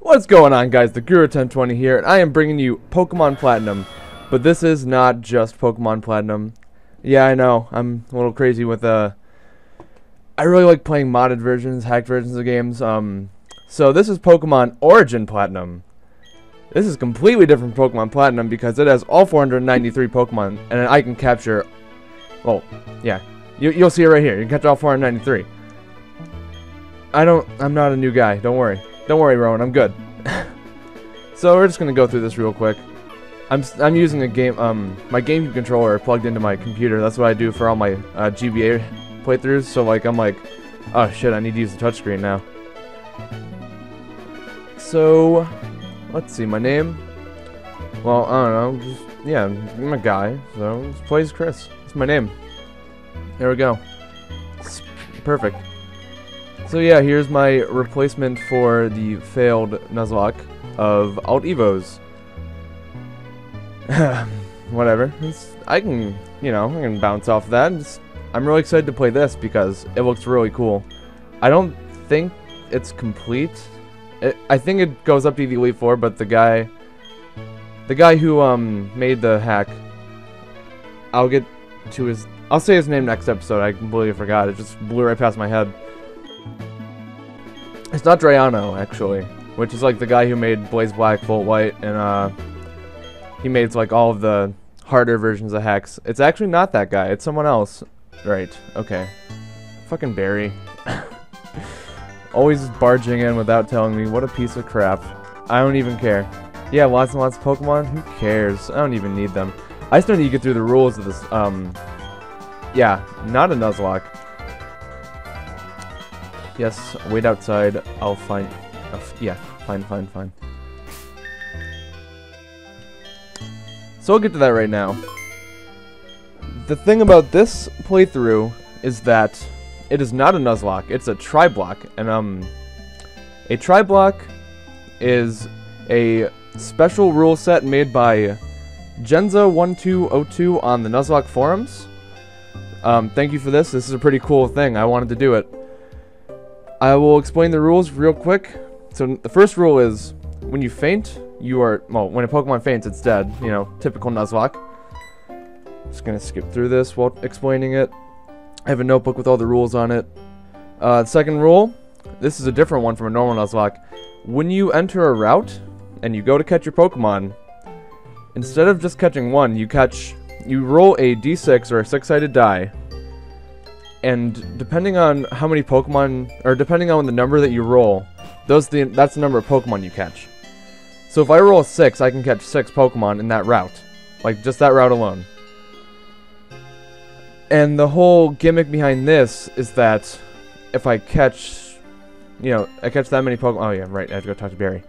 What's going on, guys? The Guru1020 here, and I am bringing you Pokemon Platinum. But this is not just Pokemon Platinum. Yeah, I know, I'm a little crazy with I really like playing modded versions, hacked versions of games. So this is Pokemon Origin Platinum. This is completely different from Pokemon Platinum because it has all 493 Pokemon, and I can capture, well, yeah, you'll see it right here. You can catch all 493. I'm not a new guy, don't worry. Don't worry, Rowan, I'm good. So we're just gonna go through this real quick. I'm using a game, my GameCube controller plugged into my computer. That's what I do for all my GBA playthroughs. So like, I'm like, oh shit, I need to use the touchscreen now. So, let's see, my name. Well, I don't know, just, yeah, I'm a guy, so just plays Chris. That's my name. There we go. It's perfect. So yeah, here's my replacement for the failed Nuzlocke of Alt Evos. Whatever. I can bounce off that. I'm really excited to play this because it looks really cool. I don't think it's complete. I think it goes up to the Elite Four, but the guy who made the hack, I'll say his name next episode. I completely forgot. It just blew right past my head. It's not Drayano, actually, which is like the guy who made Blaze Black, Volt White, and he made like all of the harder versions of hacks. It's actually not that guy. It's someone else. Right. Okay. Fucking Barry. Always barging in without telling me. What a piece of crap. I don't even care. Yeah, lots and lots of Pokemon. Who cares? I don't even need them. I still need to get through the rules of this. Yeah, not a Nuzlocke. Yes, wait outside. I'll find. Yeah, fine. So I'll get to that right now. The thing about this playthrough is that it is not a Nuzlocke. It's a Tribelocke, and a Tribelocke is a special rule set made by Genza1202 on the Nuzlocke forums. Thank you for this. This is a pretty cool thing. I wanted to do it. I will explain the rules real quick. So the first rule is when you faint, when a Pokemon faints, it's dead. You know, typical Nuzlocke. Just gonna skip through this while explaining it. I have a notebook with all the rules on it. Second rule, this is a different one from a normal Nuzlocke. When you enter a route and you go to catch your Pokemon, instead of just catching one, you roll a d6 or a 6-sided die. And depending on how many Pokemon, or depending on the number that you roll, that's the number of Pokemon you catch. So if I roll a 6, I can catch 6 Pokemon in that route. Like, just that route alone. And the whole gimmick behind this is that if I catch, I catch that many Pokemon. Oh yeah, right, I have to go talk to Barry.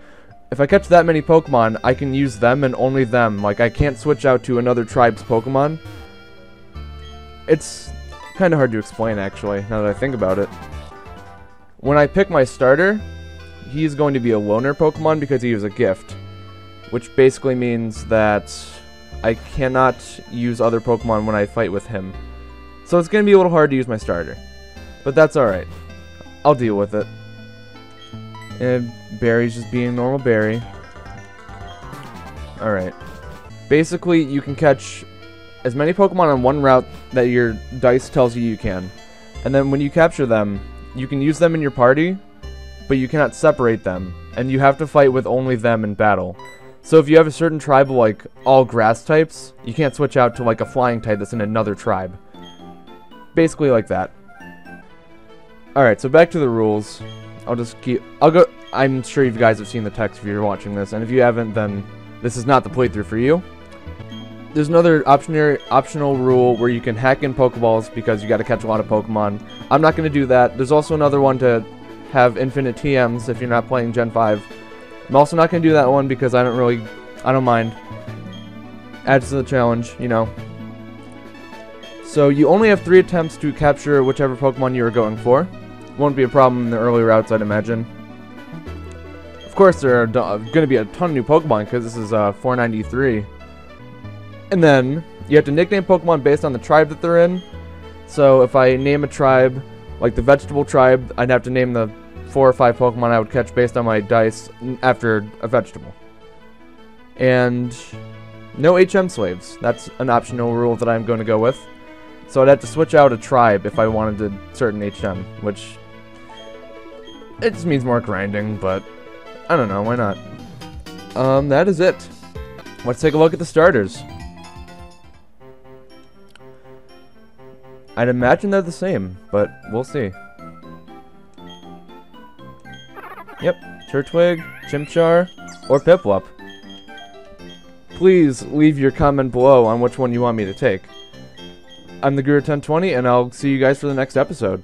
If I catch that many Pokemon, I can use them and only them. Like, I can't switch out to another tribe's Pokemon. It's kind of hard to explain, actually, now that I think about it. When I pick my starter, he's going to be a loner Pokemon because he is a gift, which basically means that I cannot use other Pokemon when I fight with him. So it's going to be a little hard to use my starter, but that's alright. I'll deal with it. And Barry's just being normal Barry. Alright. Basically, you can catch as many Pokemon on one route that your dice tells you can. And then when you capture them, you can use them in your party, but you cannot separate them. And you have to fight with only them in battle. So if you have a certain tribe of like all grass types, you can't switch out to like a flying type that's in another tribe. Basically like that. Alright, so back to the rules. I'm sure you guys have seen the text if you're watching this, and if you haven't, then this is not the playthrough for you. There's another optional rule where you can hack in Pokeballs because you gotta catch a lot of Pokemon. I'm not gonna do that. There's also another one to have infinite TMs if you're not playing Gen 5. I'm also not gonna do that one because I don't mind. Adds to the challenge, So you only have 3 attempts to capture whichever Pokemon you are going for. Won't be a problem in the early routes, I'd imagine. Of course, there are going to be a ton of new Pokemon because this is 493. And then you have to nickname Pokemon based on the tribe that they're in. So if I name a tribe, like the vegetable tribe, I'd have to name the 4 or 5 Pokemon I would catch based on my dice after a vegetable. And no HM slaves. That's an optional rule that I'm going to go with. So I'd have to switch out a tribe if I wanted a certain HM, which it just means more grinding, but I don't know, why not? That is it. Let's take a look at the starters. I'd imagine they're the same, but we'll see. Yep, Turtwig, Chimchar, or Piplup. Please leave your comment below on which one you want me to take. I'm the Guru 1020, and I'll see you guys for the next episode.